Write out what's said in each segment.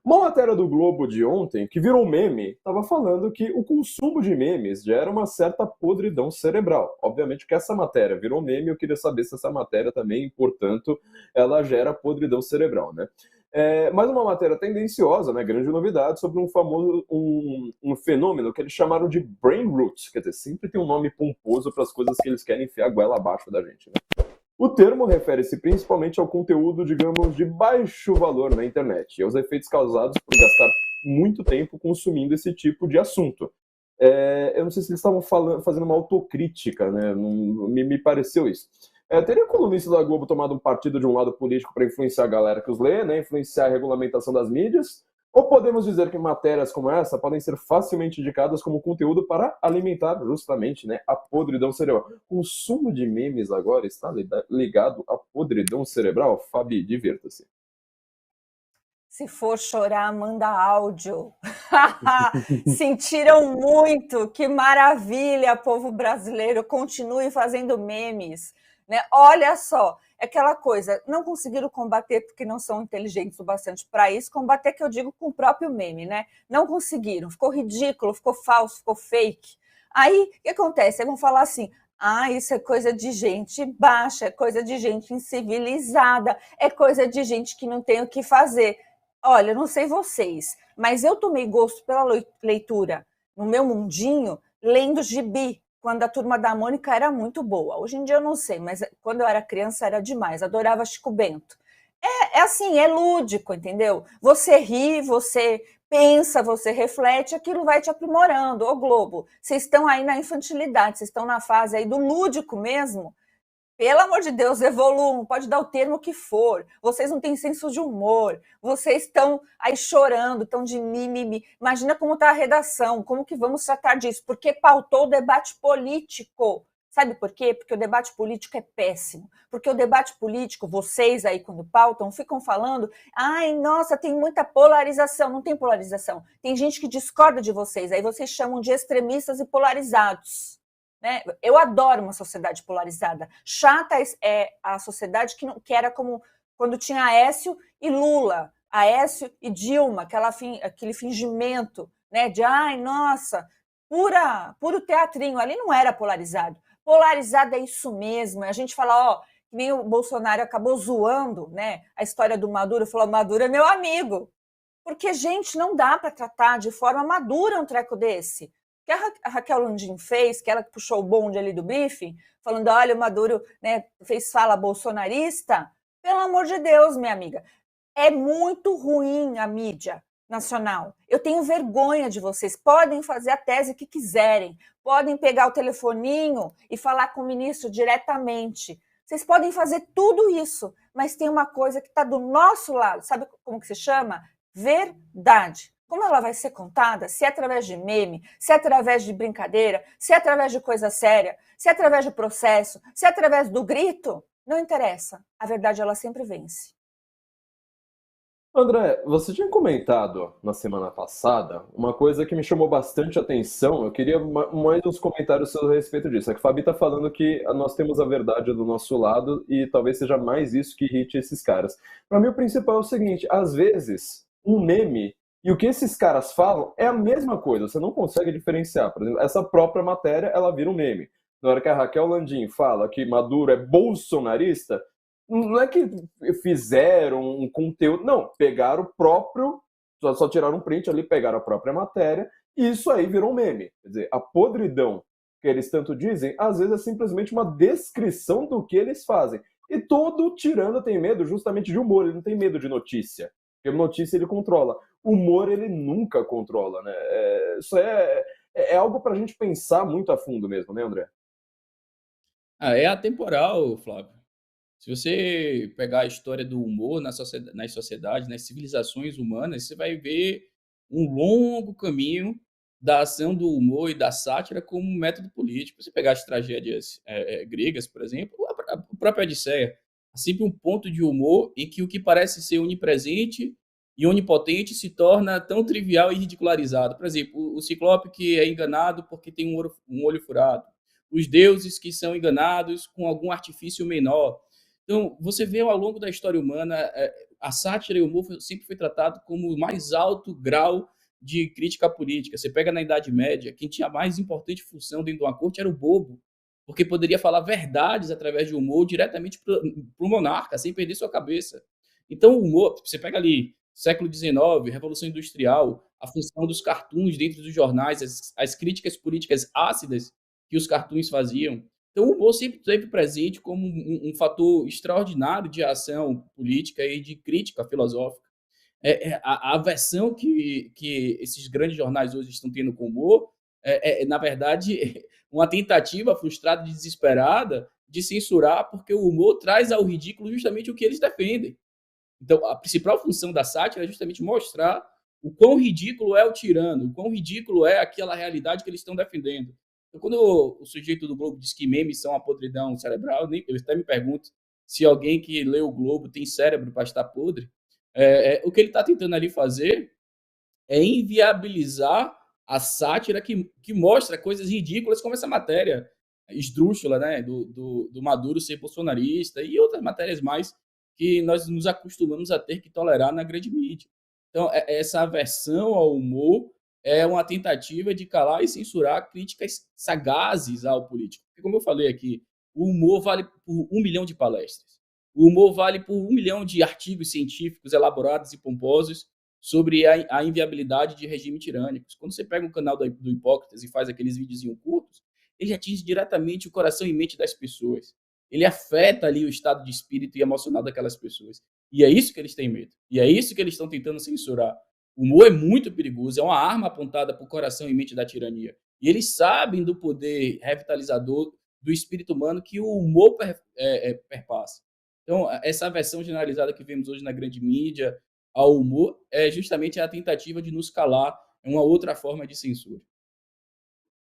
Uma matéria do Globo de ontem, que virou meme, estava falando que o consumo de memes gera uma certa podridão cerebral. Obviamente que essa matéria virou meme, eu queria saber se essa matéria também, portanto, ela gera podridão cerebral, né? Mais uma matéria tendenciosa, né, grande novidade, sobre um famoso um fenômeno que eles chamaram de brain rot, quer dizer, sempre tem um nome pomposo para as coisas que eles querem enfiar a goela abaixo da gente, né? O termo refere-se principalmente ao conteúdo, digamos, de baixo valor na internet e aos efeitos causados por gastar muito tempo consumindo esse tipo de assunto. Eu não sei se eles estavam fazendo uma autocrítica, né? Não, me pareceu isso. Teria colunista da Globo tomado um partido de um lado político para influenciar a galera que os lê, né? Influenciar a regulamentação das mídias? Ou podemos dizer que matérias como essa podem ser facilmente indicadas como conteúdo para alimentar justamente, né, a podridão cerebral? O consumo de memes agora está ligado à podridão cerebral? Fabi, divirta-se. Se for chorar, manda áudio. Sentiram muito, que maravilha, povo brasileiro, continue fazendo memes. Né? Olha só, é aquela coisa, não conseguiram combater porque não são inteligentes o bastante para isso, combater que eu digo com o próprio meme, né? Não conseguiram, ficou ridículo, ficou falso, ficou fake. Aí, o que acontece? Eles vão falar assim, isso é coisa de gente baixa, é coisa de gente incivilizada, é coisa de gente que não tem o que fazer. Olha, não sei vocês, mas eu tomei gosto pela leitura no meu mundinho lendo gibi, quando a Turma da Mônica era muito boa. Hoje em dia eu não sei, mas quando eu era criança era demais, adorava Chico Bento. É assim, é lúdico, entendeu? Você ri, você pensa, você reflete, aquilo vai te aprimorando. Ô Globo, vocês estão aí na infantilidade, vocês estão na fase aí do lúdico mesmo. Pelo amor de Deus, evoluam, pode dar o termo que for. Vocês não têm senso de humor, vocês estão aí chorando, estão de mimimi. Imagina como está a redação, como que vamos tratar disso? Porque pautou o debate político. Sabe por quê? Porque o debate político é péssimo. Porque o debate político, vocês aí quando pautam, ficam falando, ai, nossa, tem muita polarização. Não tem polarização. Tem gente que discorda de vocês, aí vocês chamam de extremistas e polarizados. Né? Eu adoro uma sociedade polarizada. Chata é a sociedade que era como quando tinha Aécio e Lula, Aécio e Dilma, aquele fingimento, né, de ai, nossa, puro teatrinho. Ali não era polarizado. Polarizado é isso mesmo. A gente fala, ó, que nem o Bolsonaro acabou zoando, né, a história do Maduro, falou, Maduro é meu amigo. Porque, gente, não dá para tratar de forma madura um treco desse. O que a Raquel Landim fez, que ela puxou o bonde ali do briefing, falando, olha, o Maduro, né, fez fala bolsonarista, pelo amor de Deus, minha amiga, é muito ruim a mídia nacional. Eu tenho vergonha de vocês. Podem fazer a tese que quiserem, podem pegar o telefoninho e falar com o ministro diretamente. Vocês podem fazer tudo isso, mas tem uma coisa que está do nosso lado. Sabe como que se chama? Verdade. Como ela vai ser contada? Se é através de meme, se é através de brincadeira, se é através de coisa séria, se é através de processo, se é através do grito, não interessa. A verdade, ela sempre vence. André, você tinha comentado na semana passada uma coisa que me chamou bastante atenção. Eu queria mais uns comentários seus a respeito disso. É que a Fabi está falando que nós temos a verdade do nosso lado e talvez seja mais isso que irrite esses caras. Para mim, o principal é o seguinte: às vezes, um meme e o que esses caras falam é a mesma coisa. Você não consegue diferenciar. Por exemplo, essa própria matéria, ela vira um meme. Na hora que a Raquel Landim fala que Maduro é bolsonarista, não é que fizeram um conteúdo, não, pegaram o próprio, só tiraram um print ali, pegaram a própria matéria, e isso aí virou um meme. Quer dizer, a podridão que eles tanto dizem, às vezes é simplesmente uma descrição do que eles fazem. E todo tirano tem medo justamente de humor, ele não tem medo de notícia. Porque notícia ele controla. Humor ele nunca controla, né? Isso é algo pra gente pensar muito a fundo mesmo, né, André? É atemporal, Flávio. Se você pegar a história do humor nas sociedades, nas civilizações humanas, você vai ver um longo caminho da ação do humor e da sátira como um método político. Se você pegar as tragédias gregas, por exemplo, a própria Odisseia, há sempre um ponto de humor em que o que parece ser onipresente e onipotente se torna tão trivial e ridicularizado. Por exemplo, o ciclope que é enganado porque tem um olho furado. Os deuses que são enganados com algum artifício menor. Então, você vê ao longo da história humana, a sátira e o humor sempre foi tratado como o mais alto grau de crítica política. Você pega na Idade Média, quem tinha a mais importante função dentro de uma corte era o bobo, porque poderia falar verdades através de humor diretamente para o monarca, sem perder sua cabeça. Então, o humor, você pega ali, século XIX, Revolução Industrial, a função dos cartoons dentro dos jornais, as críticas políticas ácidas que os cartoons faziam. Então, o humor sempre esteve presente como um fator extraordinário de ação política e de crítica filosófica. A aversão que esses grandes jornais hoje estão tendo com o humor na verdade, uma tentativa frustrada e desesperada de censurar, porque o humor traz ao ridículo justamente o que eles defendem. Então, a principal função da sátira é justamente mostrar o quão ridículo é o tirano, o quão ridículo é aquela realidade que eles estão defendendo. Então, quando o sujeito do Globo diz que memes são a podridão cerebral, eu até me pergunto se alguém que lê o Globo tem cérebro para estar podre. O que ele está tentando ali fazer é inviabilizar a sátira que mostra coisas ridículas como essa matéria esdrúxula, né, do Maduro ser bolsonarista e outras matérias mais que nós nos acostumamos a ter que tolerar na grande mídia. Então, essa aversão ao humor é uma tentativa de calar e censurar críticas sagazes ao político. Porque, como eu falei aqui, o humor vale por 1 milhão de palestras. O humor vale por 1 milhão de artigos científicos elaborados e pomposos sobre a inviabilidade de regimes tirânicos. Quando você pega um canal do Hipócritas e faz aqueles videozinhos curtos, ele atinge diretamente o coração e mente das pessoas. Ele afeta ali o estado de espírito e emocional daquelas pessoas. E é isso que eles têm medo. E é isso que eles estão tentando censurar. O humor é muito perigoso, é uma arma apontada para o coração e mente da tirania. E eles sabem do poder revitalizador do espírito humano que o humor perpassa. Então, essa versão generalizada que vemos hoje na grande mídia ao humor é justamente a tentativa de nos calar, é uma outra forma de censura.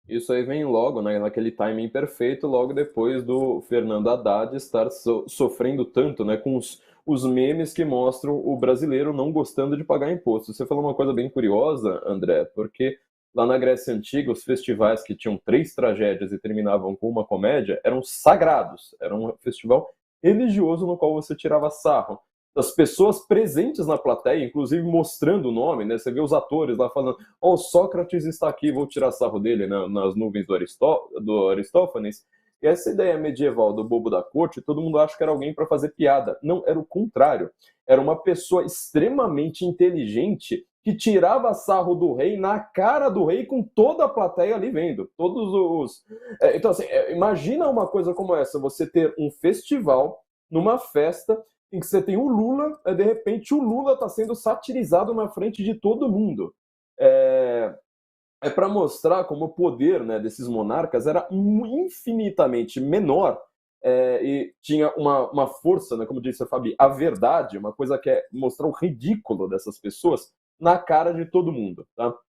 Isso aí vem logo, né, naquele timing perfeito, logo depois do Fernando Haddad estar sofrendo tanto, né, com os memes que mostram o brasileiro não gostando de pagar imposto. Você falou uma coisa bem curiosa, André, porque lá na Grécia Antiga, os festivais que tinham 3 tragédias e terminavam com uma comédia eram sagrados. Era um festival religioso no qual você tirava sarro das pessoas presentes na plateia, inclusive mostrando o nome, né? Você vê os atores lá falando, ó, oh, Sócrates está aqui, vou tirar sarro dele, né? Nas nuvens do Aristófanes. E essa ideia medieval do bobo da corte, todo mundo acha que era alguém para fazer piada. Não, era o contrário. Era uma pessoa extremamente inteligente que tirava sarro do rei na cara do rei com toda a plateia ali vendo. Todos os... Então, assim, imagina uma coisa como essa, você ter um festival numa festa em que você tem o Lula, de repente o Lula está sendo satirizado na frente de todo mundo. Para mostrar como o poder, né, desses monarcas era infinitamente menor e tinha uma força, né, como disse a Fabi, a verdade, uma coisa que é mostrar o ridículo dessas pessoas na cara de todo mundo. Tá?